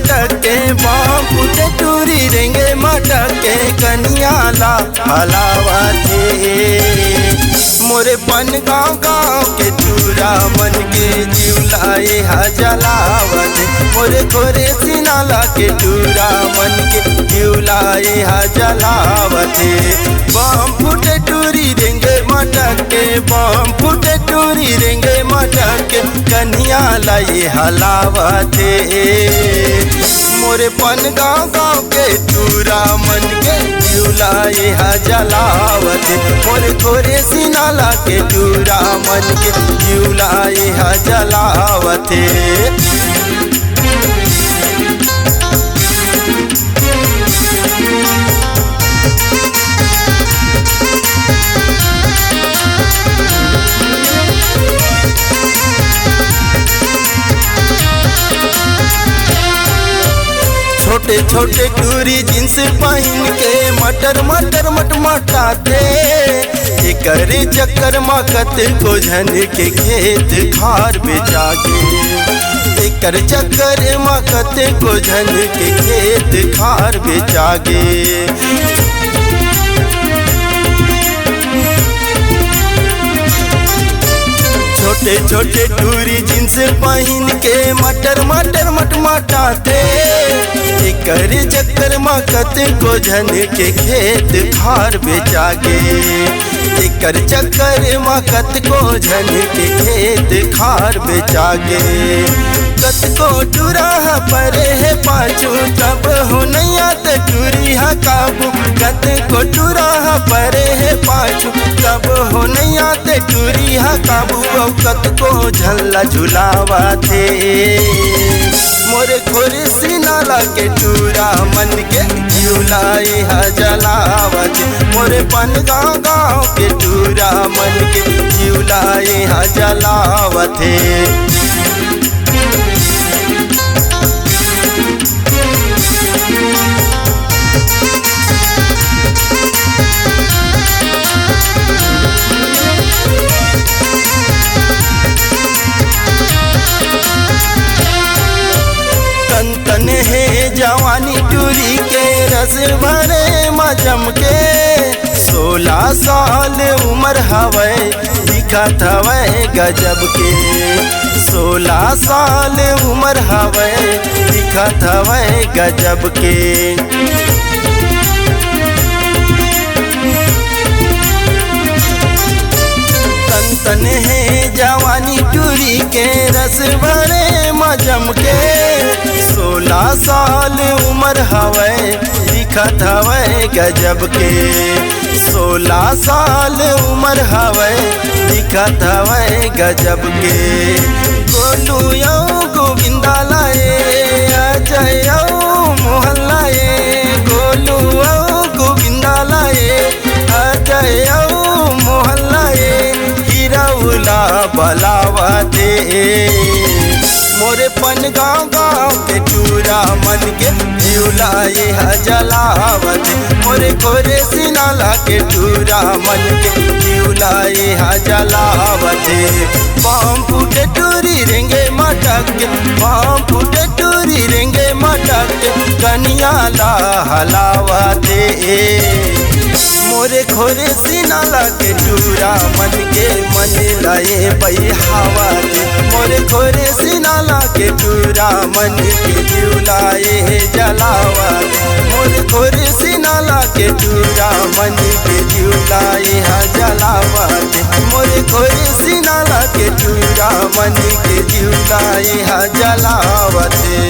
मटके बम फूटे टूरी रेंगे मटके कनियाला हलावते मोरे पन गाँव गाँव के चूरा मन के जिवलाए जलावते मोरे खोरे सिनाला के चूरा मन के जिवलाए जलावते बम फूटे टूरी रेंगे मटके बम फूटे टूरी रेंगे मटके कनियाला हलावते मोरे पन गाँव गाँव के चूरा मन के जिवलाए जलावते मोरे खोरे सिनाला के चूरा मन के जिवलाए जलावते छोटे छोटे टूरी जींस पहन के मटर मटर मटमटाते करे चक्कर मकत को झन के खेत खार बेचा गे कर चक्कर मकत को झन के खेत खार बेचा गे छोटे छोटे टूरी जींस पहन के मटर मटर मटमटाते कर चक्कर मकत को झन के खेत खार बेचा गे कर चक्कर मकत को झन के खेत खार बेचा गे कत को टूरा परे है पाछू तब हो नैया त टूरी हा काबू कत को टूरा परे है पाछू तब हो नैया त टूरी हा काबू कत को झल्ला झुलावा थे मोरे खोरे सिनाला के टूरा मन के जिवलाए जलावते मोरे पन गाँव गाँव के टूरा मन के जिवलाए जलावते तन है जवानी टूरी के रस भरे मजम के 16 साल उम्र हवे दिखत हवे गजब के 16 साल उम्र हवे दिखत हवे गजब के तन है जवानी टूरी के रस भरे मजम के 16 साल उम्र हवे दिखत हवे गजब के 16 साल उम्र हवे दिखत हवे गजब के गोलू यो गोविंदा लाए अजय मोहन लाए गोलू गोविंदा लाए अजय मोहन लाए हीराउला बलावते मोरे पन गाँव गाँव के टूरा मन के जिवलाए जलावते मोरे खोरे सिनाला के टूरा मन के जिवलाए जलावते बम फूटे टूरी रेंगे मटके बम फूटे टूरी रेंगे मटके कनियाला हलावते मोरे खोरे सिनाला के टूरा मन के मन लाए बहावते मोरे खोरे सिनाला के टूरा मन के जिवलाए जलावते मोरे खोरे सिनाला के टूरा मन के जिवलाए जलावते मोरे खोरे सिनाला के टूरा मन के जिवलाए जलावते।